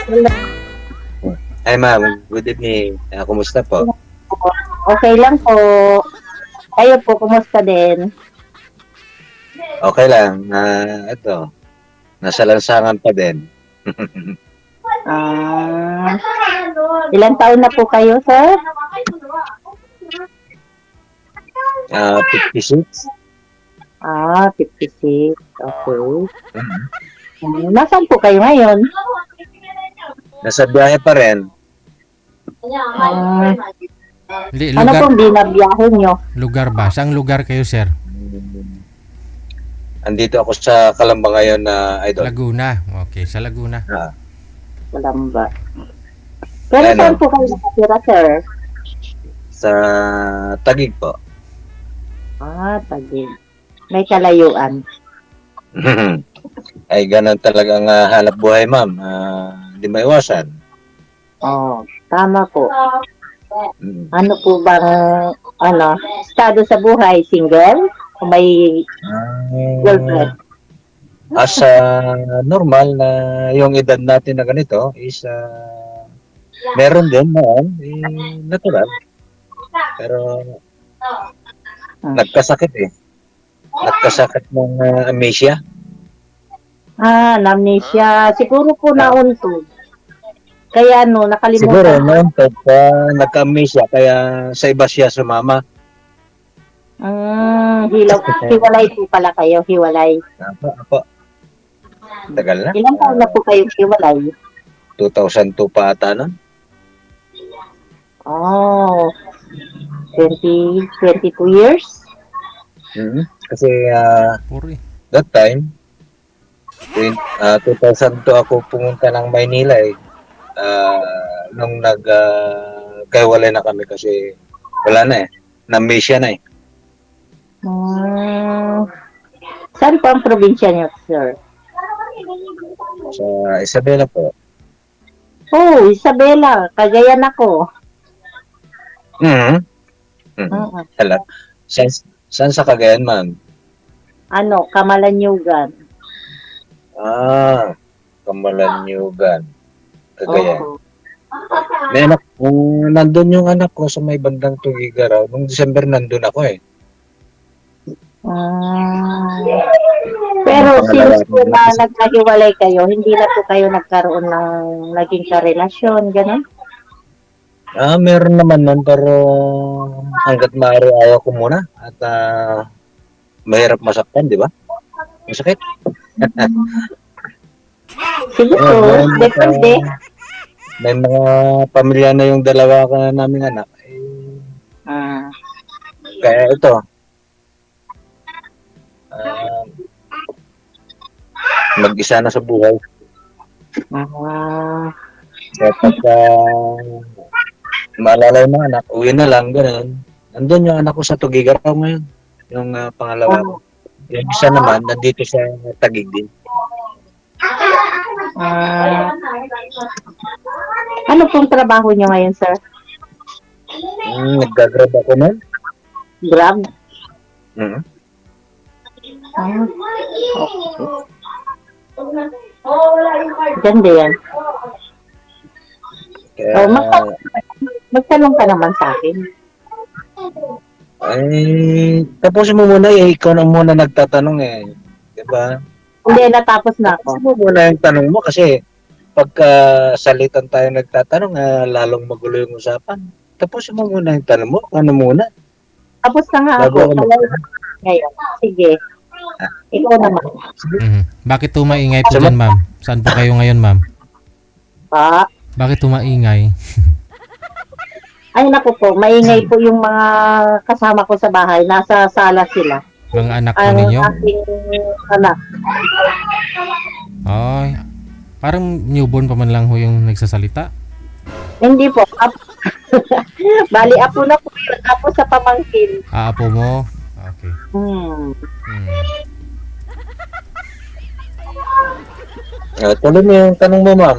Hi ma'am, good evening. Kumusta po? Okay lang po. Kayo po, kumusta din? Okay lang. Ito, nasa lansangan pa din. Ah, ilang taon na po kayo, sir? 56. 56. Okay. Mhm. Nasaan po kayo ngayon? Nasa biyahe pa rin. Ah, ano Lugar, pong binabiyahe nyo? lugar ba? Saang lugar kayo, sir? Andito ako sa Calamba ngayon na idol. Laguna. Okay, sa Laguna. Ah, Kalamba. Pero Ano? saan po kayo nakatira, sir? sa Taguig po. Tagig. May kalayuan. Ay ganun talagang hanap buhay ma'am. Hindi maiwasan. Tama po. Mm. Ano po bang, estado sa buhay? Single? O may girlfriend? As normal na yung edad natin na ganito is meron din noon, natural. Pero nagkasakit eh. Nagkasakit ng amnesia. Amnesia. Siguro po nauntog. Kaya Siguro nakalimutan. noon pagka nagka-amnesia kaya sa iba siya sumama. Hiwalay po pala kayo, hiwalay. Apo. Tagal na. Ilang taon na po kayo hiwalay? 2002 pa ata nun. 22 years? Kasi Puri. that time, 2002 ako pumunta ng Maynila eh. Nung nagkaiwalay na kami kasi wala na eh. Na-amnesia na eh. Saan po ang probinsya niyo, sir? Sa Isabela po. Isabela. Cagayan ako. Hala. Saan sa Cagayan, ma'am? Kamalanyugan. Kamalanyugan. Cagayan. Oo. May anak, nandun yung anak ko sa may bandang Tugigaraw. Nung December nandun ako eh. Pero since po na nagkahiwalay kayo, hindi na po kayo nagkaroon ng naging karelasyon, gano'n? Meron naman nun pero hanggat maaari ayaw ko muna at mahirap masaktan, di ba? Masakit. Siguro, depende. May mga pamilya na yung dalawa ka naming anak. Kaya ito, mag-isa na sa buhay. Kaya pagka maalala yung mga anak, uwi na lang, gano'n. Nandun yung anak ko sa Tugigaraw ngayon. Yung pangalawa ko. Yung isa naman, nandito sa Taguig din. Ano pong trabaho niyo ngayon, sir? Nag-grab ako nun. Grab? Mhm. Ganda yan. Kaya, Magtanong ka naman sa akin. ay, tapusin mo muna eh. Ikaw na muna nagtatanong eh. Diba? Hindi, natapos na ako. Tapusin mo muna yung tanong mo kasi pagka salitan tayo nagtatanong, lalong magulo yung usapan. Tapusin mo muna yung tanong mo. Ano muna? Tapos na nga Bago ako. ako Ngayon. Sige. Ikaw naman. Bakit tumaingay po dyan, ma'am? Saan po kayo ngayon, ma'am? Bakit tumaingay? Ay, naku po. Maingay po yung mga kasama ko sa bahay. Nasa sala sila. Mga anak po Ang ninyo? aking anak. Ay, parang newborn pa man lang ho yung nagsasalita. Hindi po. Bali, apo na po yun. Apo sa pamangkin. Apo mo? Okay. Tuloy mo yung tanong mo, ma'am.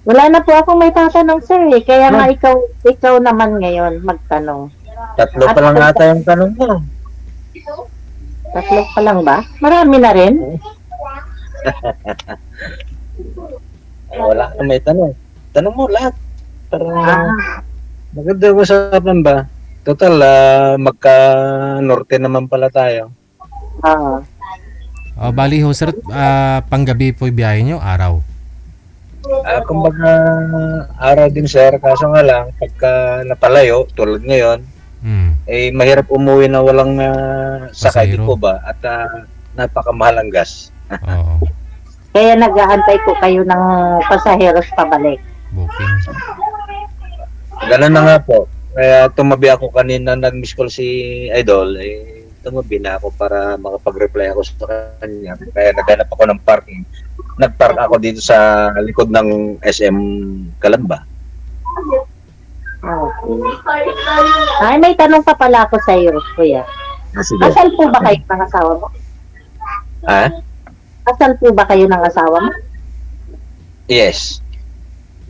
Wala na po akong may tatanong, sir. Kaya nga ikaw naman ngayon magtanong. Tatlo pa lang ata yung tanong mo. Tatlo pa lang ba? Marami na rin. Wala ka may tanong. Tanong mo lahat. Para Ah, maganda usapan ba? Total, magka-norte naman pala tayo. ah. Bali ho sir, panggabi po yung biyahe nyo, araw. Kumbaga, araw din sir, kaso nga lang, pagka napalayo, tulad ngayon, mahirap umuwi na walang sakay, di Pasahero. po ba? At napakamahal ang gas. Oo, Kaya nag-aantay po kayo ng pasaheros pabalik. booking. Ganun na nga po. Kaya tumabi ako kanina, nag-miss call si Idol, tumabi na ako para makapag-reply ako sa kanya. Kaya naghanap ako ng parking. Nag-park ako dito sa likod ng SM Calamba. Okay. Ay, may tanong pa pala ako sa iyo, kuya. Sige. Kasal po ba kayo ng asawa mo? Ha? Kasal po ba kayo ng asawa mo? Yes.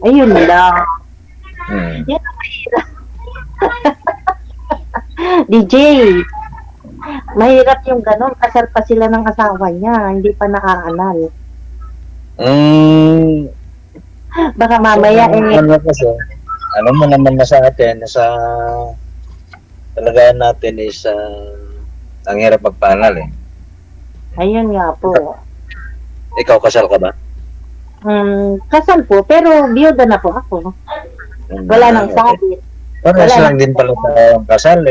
Ayun lang. Hmm. Yan ang mahirap. DJ, mahirap yung ganun. Kasal pa sila ng asawa niya. Hindi pa nakaaral. Baka mamaya Ano kasi, alam mo naman na sa atin, sa talagayan natin is ang hirap magpanal eh. ayun nga po. Ikaw kasal ka ba? Kasal po, pero biyuda na po ako. Wala nang sabi. Parehas Wala lang din pala tayong kasal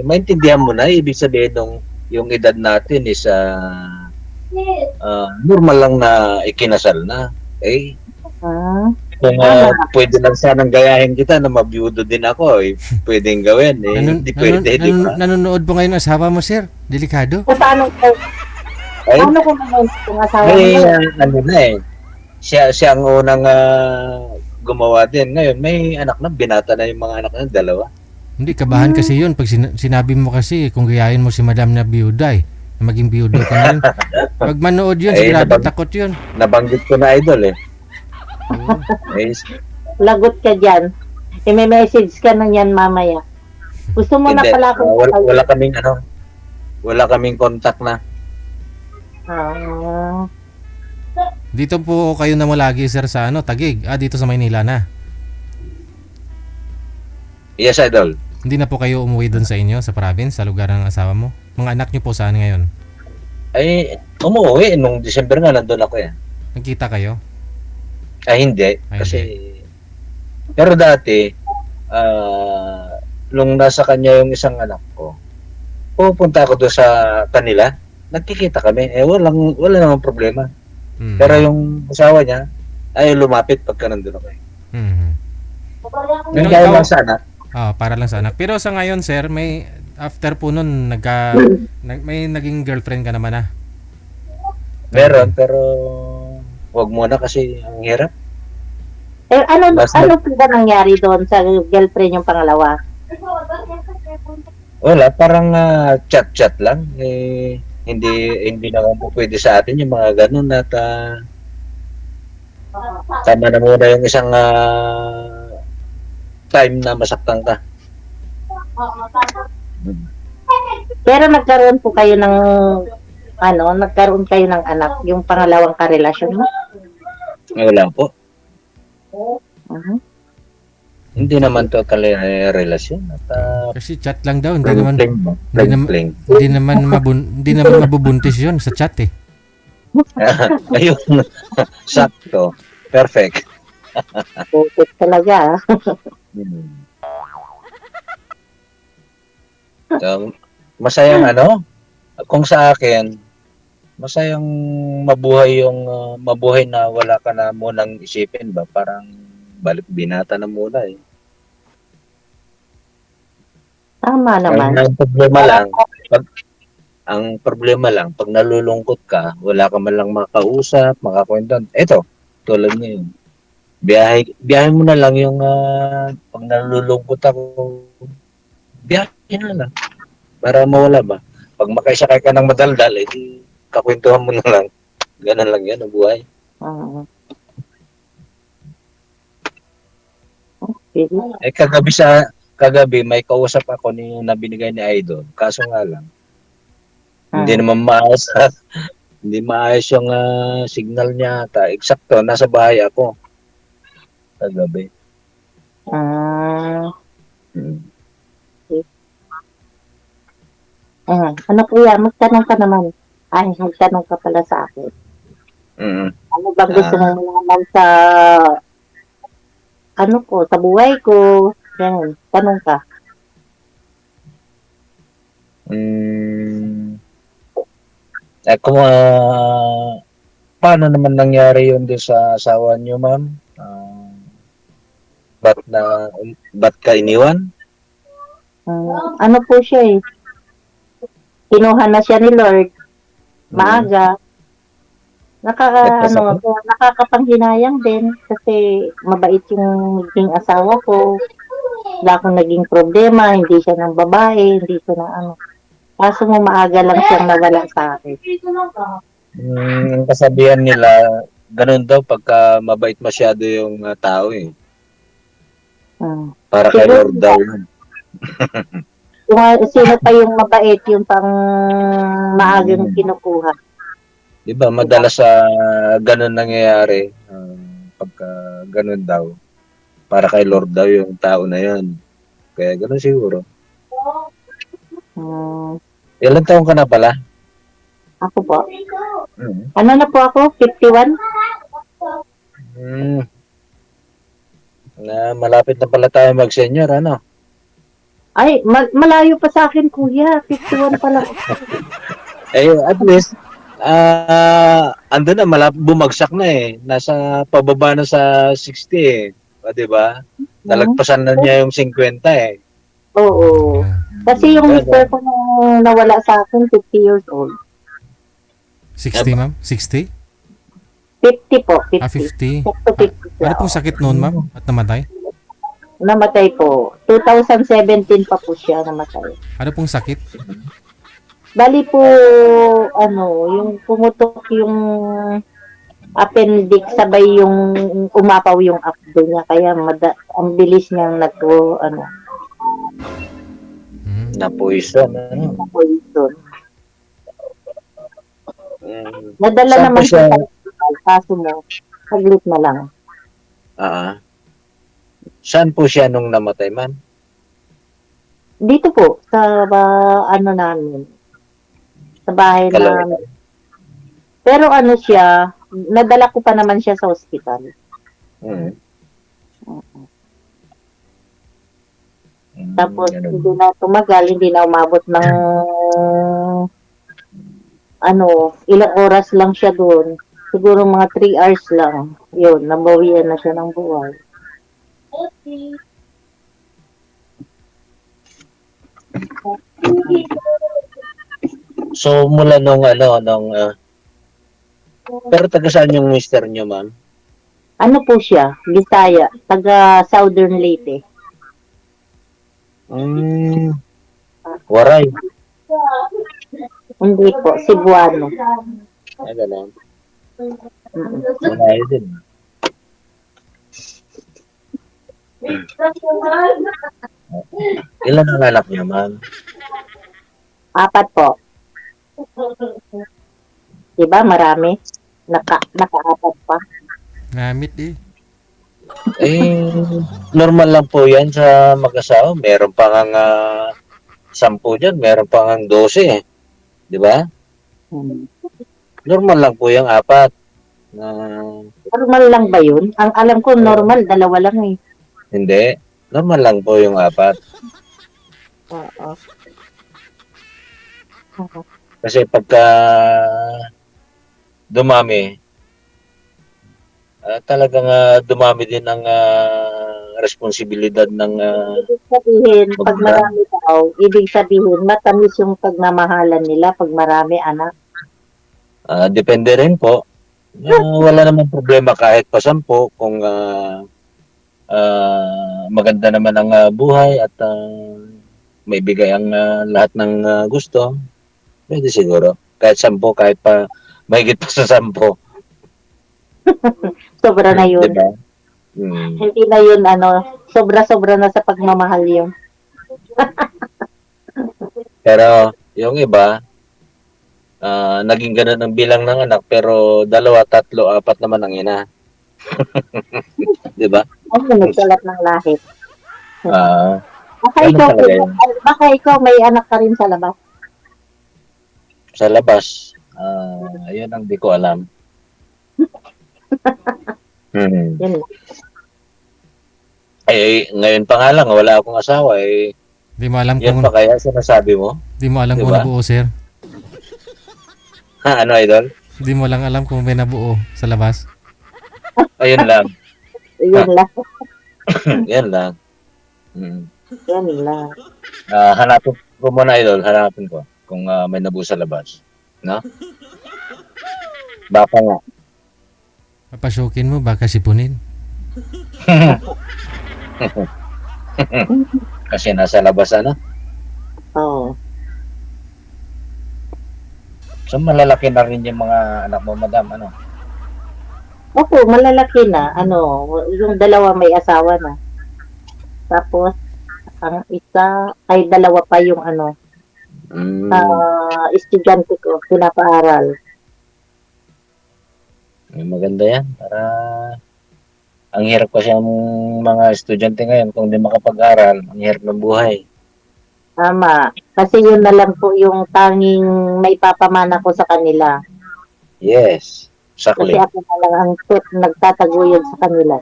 maintindihan mo na, ibig sabihin nung yung edad natin is normal lang na ikinasal na. Ah, Kung pwede lang sanang gayahin kita na mabiyudo din ako, pwedeng gawin hindi pwede, di ba? Nanonood po ngayon ang asawa mo sir? Delikado. so paano kung ano yung asawa May mo? ano na siya ang unang gumawa din. Ngayon, may anak na, binata na yung mga anak na, dalawa. Hindi, kabahan kasi yun. Pag sinabi mo kasi, kung gayahin mo si madam na biyuda na maging biyuda ka na rin. Pag manood yun, sigurado takot yun. Nabanggit ko na Idol Lagot ka dyan. I-message ka na yan mamaya. Gusto mo na Hindi, pala akong wala kaming contact na. Dito po kayo na mo lagi sir sa Taguig. Dito sa Maynila na. Yes, Idol. Hindi na po kayo umuwi doon sa inyo, sa province, sa lugar ng asawa mo? Mga anak niyo po saan ngayon? Umuwi. Nung December nga, nandun ako Nagkita kayo? Hindi. Kasi, pero dati, nung nasa kanya yung isang anak ko, pupunta ako doon sa kanila, nagkikita kami. Wala namang problema. Pero yung asawa niya, ay lumapit pagka nandun ako. Pero Dahil ikaw, lang sana. para lang sa anak. Pero sa ngayon sir, may after po nun, may naging girlfriend ka naman na? Meron, pero wag muna kasi ang hirap. ano po ba nangyari doon sa girlfriend yung pangalawa? Wala, parang chat-chat lang. Hindi naman po pwede sa atin yung mga ganun at tama na muna yung isang time na masaktan ka. Pero nagkaroon kayo ng anak, yung pangalawang karelasyon mo? Wala po. Uh-huh. Hindi naman total relasyon. At Kasi chat lang daw, hindi naman pling. hindi naman mabubuntis 'yon sa chat eh. Ayun. Sakto. Perfect. Putik talaga. So, masayang kung sa akin, masayang mabuhay na wala ka na munang isipin ba, parang balik binata na muna Tama naman. Ang problema lang, pag nalulungkot ka, wala ka man lang makausap, makakwento. Eto, tulad ngayon. Biyahe mo na lang yung pag nalulungkot ako, biyahe na lang. Para mawala ba? Pag makaisakay ka ng madaldal, kakwentuhan mo na lang. Ganun lang yan ang buhay. Okay. Kagabi may kausap ako na binigay ni Idol. Kaso nga lang, hindi naman maayos. Hindi maayos yung signal niya. Eksakto, nasa bahay ako. sa gabi. Ah, Mm. ano kuya, magtanong ka naman. Ay, magtanong ka pala sa akin. Mm. Ano bang gusto Ah, mong malaman sa, ano ko, sa buhay ko? Yan, tanong ka. mm, kung paano naman nangyari yun doon sa asawa niyo, ma'am? Ba't ba't ka iniwan? Ano po siya eh, kinuha na siya ni Lord, Mm. maaga. Nagkasakit? Kaya nakakapanghinayang din kasi mabait yung naging asawa ko. Wala akong naging problema, hindi siya ng babae, hindi siya ng ano. Kaso mo maaga lang siyang nawala sa akin. Ang kasabihan nila, ganun daw pagka mabait masyado yung tao eh. Hmm. Para kay Siguro Lord daw yun. kung sino pa yung mabait, yung pang maagang Mm. kinukuha. Di ba, madalas sa ganun nangyayari, pagka ganun daw, para kay Lord daw yung tao na yun. Kaya ganun siguro. Hmm. Ilan taon ka na pala? Ako po. Mm. Ano na po ako? 51? Mm. Malapit na pala tayo mag-senior, ano? Ay, malayo pa sa akin, kuya. 51 pa lang. At least, andun na, bumagsak na eh. Nasa pababa na sa 60 eh. O, di ba? Hmm? Nalagpasan na niya yung 50 eh. Oo. Oh. Kasi yung Kaya, mister ko nung nawala sa akin, 50 years old. 60, ma'am? 60? 50 po, 50. 50? Sakto 50 siya. Ano pong sakit noon, ma'am? At namatay? Namatay po. 2017 pa po siya namatay. Ano pong sakit? Bali po, yung pumutok yung appendix, sabay yung umapaw yung abdo niya. Kaya ang bilis niyang Hmm. na-poison. Ano? poison. Nadala Saan po naman siya? siya sa hospital, kaso mo, saglit na lang. Saan po siya nung namatay, man? Dito po, sa namin, sa bahay Kalawit. namin. Pero siya, nadala ko pa naman siya sa ospital. Mm. Tapos, Ganun. hindi na tumagal, hindi na umabot ng, ilang oras lang siya doon. Siguro mga 3 hours lang. Yun, nabawian na siya ng buhay. So, mula pero taga saan yung mister niyo, ma'am? Ano po siya? Bisaya, taga Southern Leyte. Waray. Hindi po, Cebuano. Ganun. Mm. Waray din. Ilan ang anak niya, ma'am? 4 po. Diba, marami? Naka-4 pa. Namit eh. Normal lang po yan sa mag-asawa. Meron pa nga 10 dyan, meron pa nga 12 eh. Di ba? Hmm. Normal lang po yung 4. Normal lang ba yun? Ang alam ko, normal, 2 lang eh. Hindi. Normal lang po yung 4. Oo. Kasi pagka dumami, talagang dumami din ang responsibilidad ng Ibig sabihin, pag magulang. marami tao, ibig sabihin, matamis yung pagmamahalan nila pag marami anak. Depende rin po. Wala namang problema kahit pa 10 kung maganda naman ang buhay at may bigay ang lahat ng gusto. Pwede siguro. Kahit 10, kahit pa mahigit pa sa 10. Sobra na yun. Diba? Hindi na yun, sobra-sobra na sa pagmamahal yun. Pero yung iba, naging ganun ang bilang ng anak pero 2, 3, 4 naman ang ina. Diba? Ano, nagkalat ng lahi. Ah, Baka ganun ikaw, talaga yun. baka ikaw may anak ka rin sa labas. Sa labas, ayun ang di ko alam. Hmm. Yun. Ngayon pa nga lang, wala akong asawa. Di mo alam Yan kung pa kaya sinasabi mo? di mo alam kung Diba? nabuo, sir. Ha, ano, idol? Di mo lang alam kung may nabuo sa labas. Ayun lang. Yun lang. Yan lang. Hmm. Yan lang. Hanapin ko muna, idol. Hanapin ko kung may nabuo sa labas. No? Baka nga. Papasukin mo, baka sipunin. Kasi nasa labas, ano? Oo. So, malalaki na rin yung mga anak mo, madam, ano? Opo, malalaki na. Ano, yung dalawa may asawa na. Tapos, ang isa, ay dalawa pa yung ano, Mm, estudyante ko, pinapaaral. maganda yan. Para ang hirap kasi ang mga estudyante ngayon kung di makapag-aral, ang hirap ng buhay. Tama. Kasi yun na lang po yung tanging may papamana ko sa kanila. Yes, Kasi exactly. ako na lang ang nagtataguyod sa kanila.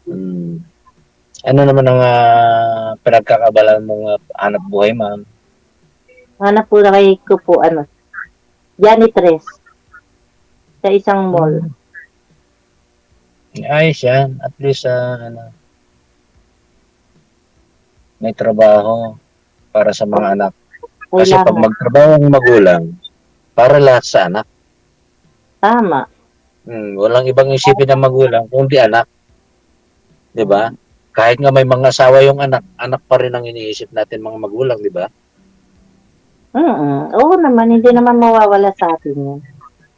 Mm. Ano naman ang pinagkakabalan mong hanap buhay, ma'am? Hanap po na ko po, ano, janitress sa isang mall. Ayos yan. At least, ano, may trabaho para sa mga anak. Kasi pag Kailangan. magtrabaho ang magulang, para lahat sa anak. Tama. Walang ibang isipin ng magulang kundi anak. 'Di ba? Kahit nga may mga asawa yung anak, anak pa rin ang iniisip natin mga magulang, 'di ba? Oo naman, hindi naman mawawala sa atin yun.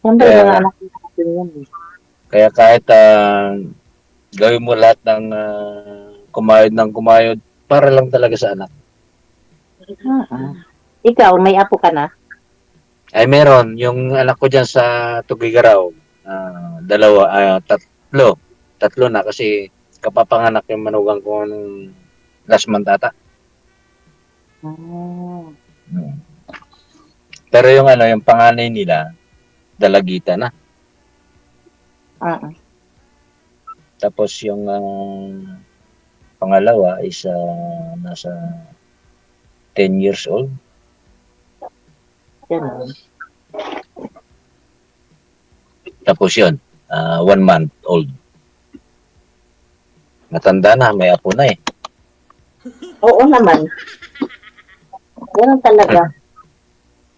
Siyempre, Kaya, mga anak natin yun. kaya kahit gawin mo lahat ng kumayod para lang talaga sa anak. Ikaw, may apo ka na? Ay meron, yung anak ko diyan sa Tugigaraw, tatlo na kasi kapapanganak yung manugang ko nung last month ata. Hmm. Pero yung ano, yung panganay nila, dalagita na. Tapos yung pangalawa is nasa 10 years old. Ganun. Tapos yun, 1 month old. Matanda na, may apo na eh. Oo naman. Ganun talaga.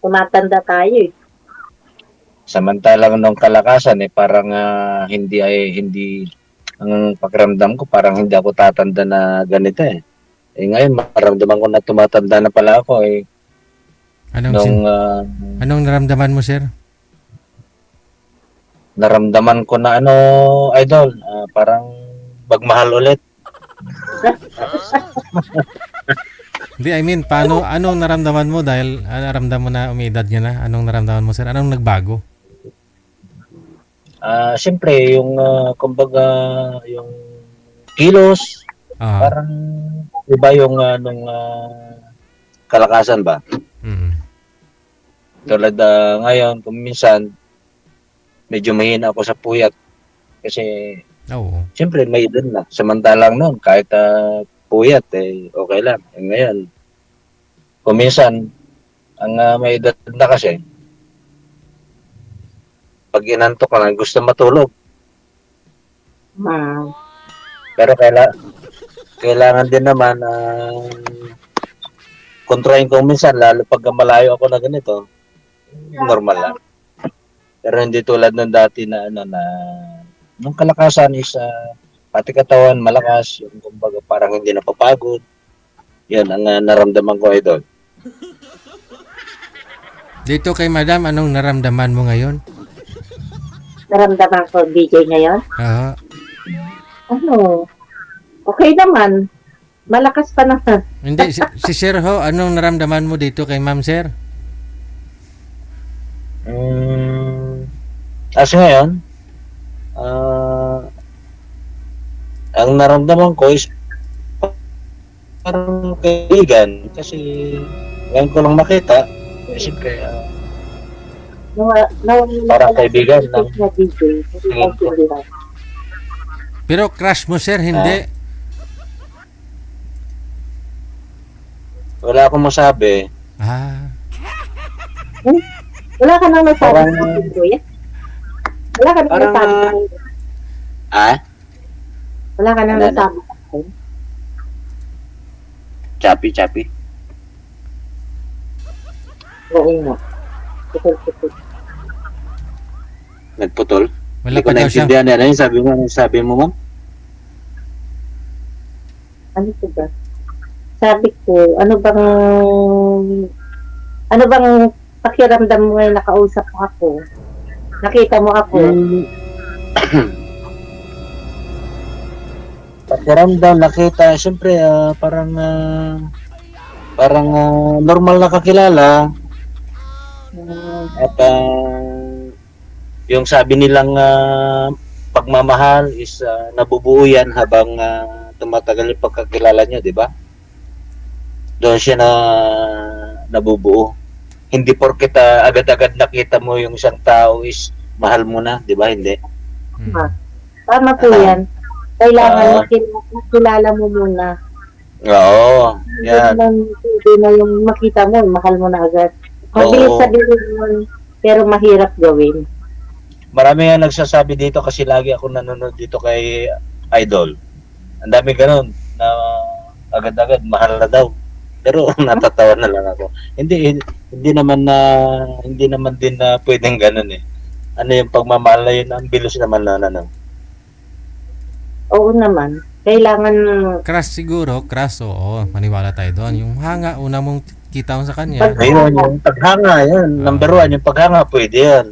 Tumatanda tayo eh. Samantalang nung kalakasan parang hindi ang pakiramdam ko parang hindi ako tatanda na ganito eh. Ngayon maramdaman ko na tumatanda na pala ako eh. Anong naramdaman mo, sir? Naramdaman ko na ano, idol, parang magmahal ulit. Hindi, I mean, anong naramdaman mo dahil naramdaman mo na umiidad niya na? Anong naramdaman mo, sir? Anong nagbago? Siyempre, yung kumbaga, yung kilos, parang iba yung nung kalakasan ba? Tulad ngayon, kung minsan, medyo mahina ako sa puyat. Kasi, siyempre, may edad na. Samantalang noon, kahit puyat, okay lang. Ngayon, kung minsan, ang may edad na kasi, pag inantok ka na, gusto matulog. Pero kailangan din naman kontrahin ko minsan, lalo pag malayo ako na ganito, normal lang. Pero hindi tulad ng dati na nung kalakasan is pati katawan malakas, yung kumbaga parang hindi napapagod. Yan ang naramdaman ko idol. Dito kay madam, anong naramdaman mo ngayon? Naramdaman ko DJ ngayon? Okay naman. Malakas pa na. Hindi, si Sir Ho, anong naramdaman mo dito kay ma'am, sir? As ngayon, Ang naramdaman ko is parang kaibigan kasi ngayon ko lang makita. Siyempre, parang kaibigan lang. Na DJ, hindi Tingin ko. nagsindihan. Pero crush mo, sir, hindi. Wala akong masabi. Ah, Wala ka nang nasabi Parang- sa akin, kuya? Wala ka nang Parang, nasabi sa akin? Wala ka nang Wala na. nasabi sa akin? Chappy. Oo nga. Putol-putol. Nagputol. wala Hindi ko pa daw siya. naintindihan. Ano yung sabi mo? Ano yung sabi mo, ma'am? Ano ko ba? Sabi ko, ano bang pakiramdam mo ngayon nakausap mo ako? Nakita mo ako? Pakiramdam, nakita, siyempre, parang normal na kakilala. At yung sabi nilang pagmamahal is nabubuo yan habang tumatagal yung pagkakilala niyo, di ba? Doon siya nabubuo. Hindi porket agad-agad nakita mo yung isang tao is mahal mo na, di ba? Hindi. Hmm. Tama po yan. Kailangan Ah. makilala mo muna. Oo. Yan. Hindi na yung makita mo, mahal mo na agad. Mabilis Oo. sabihin mo, pero mahirap gawin. Marami nga nagsasabi dito kasi lagi ako nanonood dito kay Idol. Ang dami ganun na agad-agad mahal na daw. Pero natatawa na lang ako. Hindi naman din na pwedeng ganun eh. Ano yung pagmamahal na yun, ang bilis naman na ano. Oo naman. Kailangan, Crush siguro, crush, oo. Maniwala tayo doon. Yung hanga, una mong kita mo sa kanya. Ayun, yung paghanga, yun. Number one, yung paghanga, pwede yan.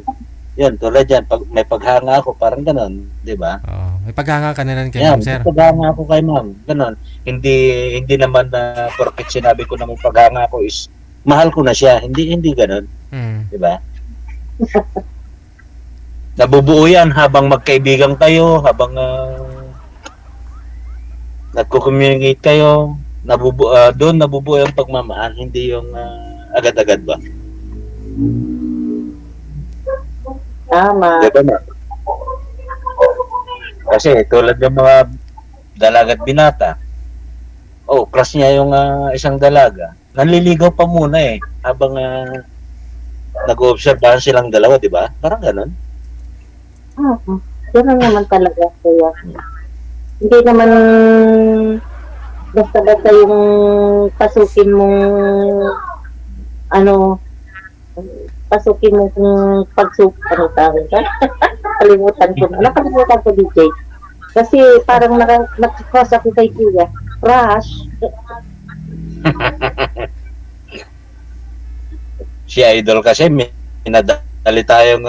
Yan, tulad yan, pag may paghanga ako, parang ganun, di ba? Oo. May paghanga ka na rin kay Yan, ma'am, sir. may paghanga ako kay ma'am, ganun. Hindi naman na porket sinabi ko na may paghanga ako is mahal ko na siya. Hindi ganun, Hmm. di ba? Nabubuo yan habang magkaibigan kayo, habang nagko-communicate kayo, doon nabubuo yung pagmamahal, hindi yung agad-agad ba? tama. Di ba na? Kasi tulad ng mga dalaga at binata, crush niya yung isang dalaga, nanliligaw pa muna eh, habang nag-oobserbahan silang dalawa, di ba? Parang ganun. Ganun naman talaga, kuya. Hindi naman basta-basta yung pasukin mong kung ano tawag ka? Nakalimutan ko DJ. Kasi parang nakakross ako kay kuya. Crush. Si Idol kasi may pinadali tayong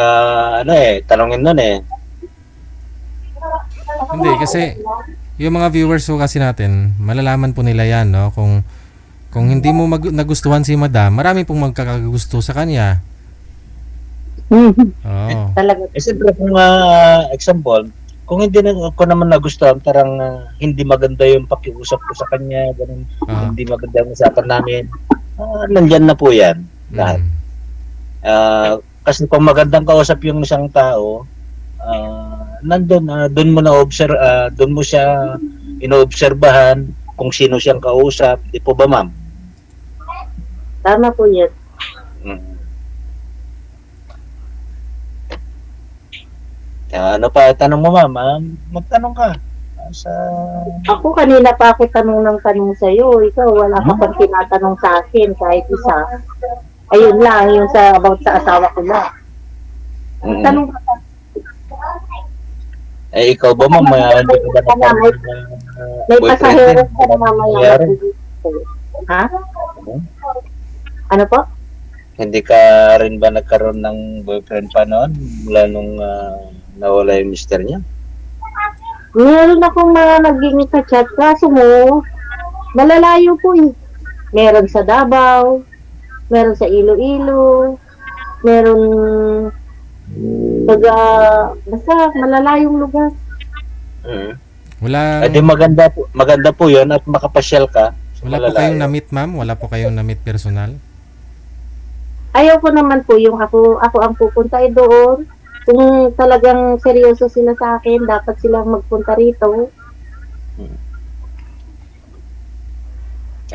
tanongin nun eh. Hindi, kasi yung mga viewers po kasi natin, malalaman po nila yan, no? Kung hindi mo nagustuhan si madam, marami pong magkakagusto sa kanya. Oo. Talaga. Siyempre kung example, kung hindi ko naman nagustuhan, parang hindi maganda yung pakiusap ko sa kanya, ganun, Ah. hindi maganda yung usapan namin, nandyan na po yan. Lahat. Kasi kung magandang kausap yung isang tao, doon mo doon mo siya inoobserbahan kung sino siyang kausap, di po ba ma'am? Tama po yan. Ano pa tanong mo ma'am? Magtanong ka. Sa Ako kanina pa ako tanong ng tanong sa'yo. Ikaw, wala ka pang tinatanong sa akin kahit isa. Ayun lang, yung about sa asawa ko na. Tanong ka. ikaw ba ma'am? Hindi ko ba nagkaroon May pasahero ka na mamaya. nangyari? Ha? Ano po? Hindi ka rin ba nagkaroon ng boyfriend pa noon mula nung nawala yung mister niya? Meron akong mga naging ka-chat. Kaso mo, malalayo po eh. Meron sa Davao, meron sa Iloilo, meron basta malalayong lugar. Wala, Di maganda po yun at makapasyal ka sa wala po kayong Malalayo. na-meet, ma'am? Wala po kayong na-meet personal? Ayaw ko naman po yung ako ang pupunta doon. Kung talagang seryoso sila sa akin, dapat silang magpunta rito.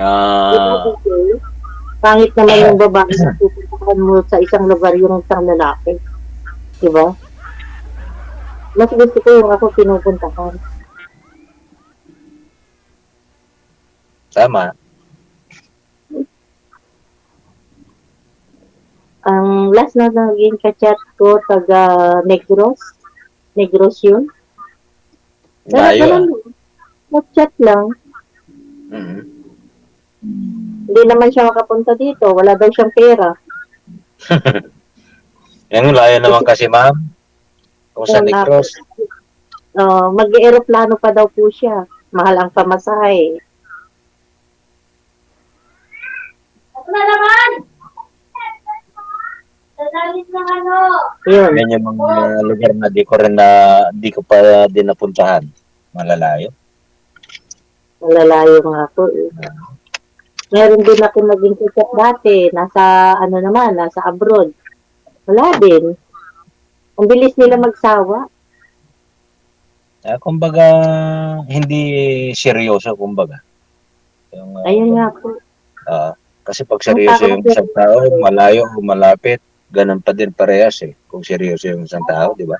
Ah, Pangit naman yung babae na pupuntahan mo sa isang lugar yung isang lalaki. Diba? Mas gusto ko yung ako pinupuntahan. tama. Ang last na naging kachat ko, taga Negros. Negros yun. Layo. Ganun, nag-chat lang. Mhm. Hindi naman siya makapunta dito. Wala daw siyang pera. Yung layo naman kasi, ma'am. Kung sa Wala. Negros. Mag-aeroplano pa daw po siya. Mahal ang pamasahe. Yun. Yan yung mga lugar na di ko pa din napuntahan. Malalayo. Malalayo nga po eh. Meron din ako naging kachat dati. Nasa abroad. Wala din. Ang bilis nila magsawa. Kumbaga, hindi seryoso, kumbaga. Yung, Ayun nga po. kasi pag seryoso yung isang tao, malayo o malapit, ganun pa din parehas eh. Kung seryoso yung isang tao, di ba?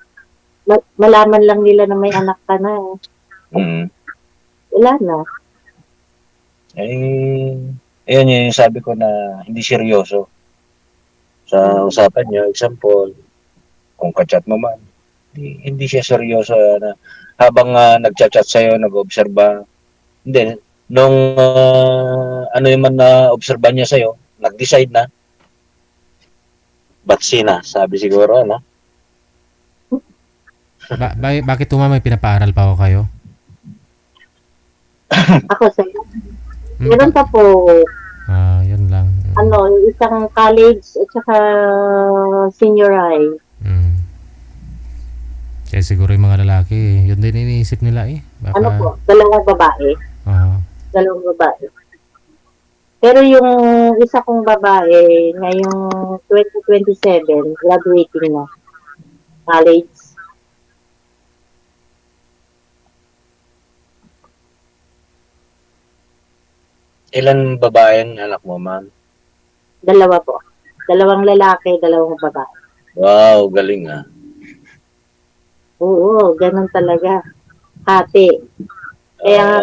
Malaman lang nila na may anak ka na. Mm. Wala na. Ayun yung sabi ko na hindi seryoso. Sa usapan nyo, example, kung kachat mo man, hindi siya seryoso na habang nagchat-chat sa'yo, nag-obserba. Hindi, nung ano yung man na obserba niya sa'yo, nag-decide na, batsi na, sabi siguro, ano? Bakit may pinapaaral pa ako kayo? Ako sa'yo. Meron pa po, Yun lang. isang college at saka senior high. Kaya siguro yung mga lalaki, yun din iniisip nila eh. Baka, Ano po, dalawang babae. Dalawang babae. Pero yung isa kong babae, ngayong 2027, graduating na. College. Ilan babae ang anak mo, ma'am? Dalawa po. Dalawang lalaki, dalawang babae. Wow, galing ah. Oo, ganun talaga. Hati. Kaya nga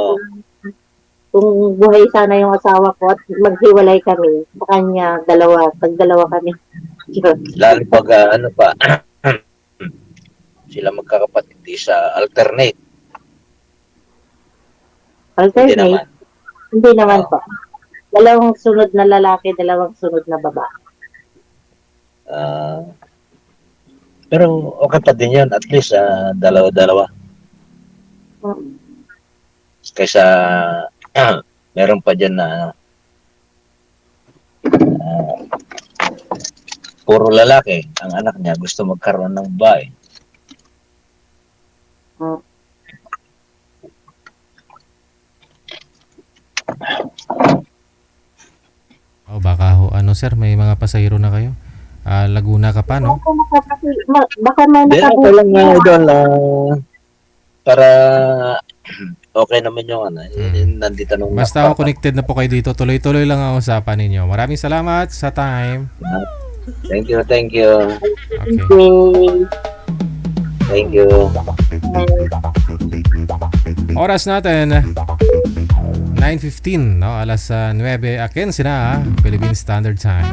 kung buhay sana yung asawa ko at maghiwalay kami, sa kanya, tagdalawa kami. Lalo pag ano pa, sila magkakapatid di sa alternate. Hindi naman. Alternate? Hindi naman po. Dalawang sunod na lalaki, dalawang sunod na babae. Pero okay pa din yun. At least dalawa-dalawa. Kaysa meron pa dyan na puro lalaki. Ang anak niya gusto magkaroon ng babae. baka sir, may mga pasahero na kayo. Laguna ka pa, no? Baka may Okay lang nga doon para okay naman yung nandito nung Basta ako connected na po kayo dito. Tuloy-tuloy lang ang usapan ninyo. Maraming salamat sa time. Thank you. Okay. Thank you. Oras natin 9:15, no? Alas 9:15 na, Philippine Standard Time.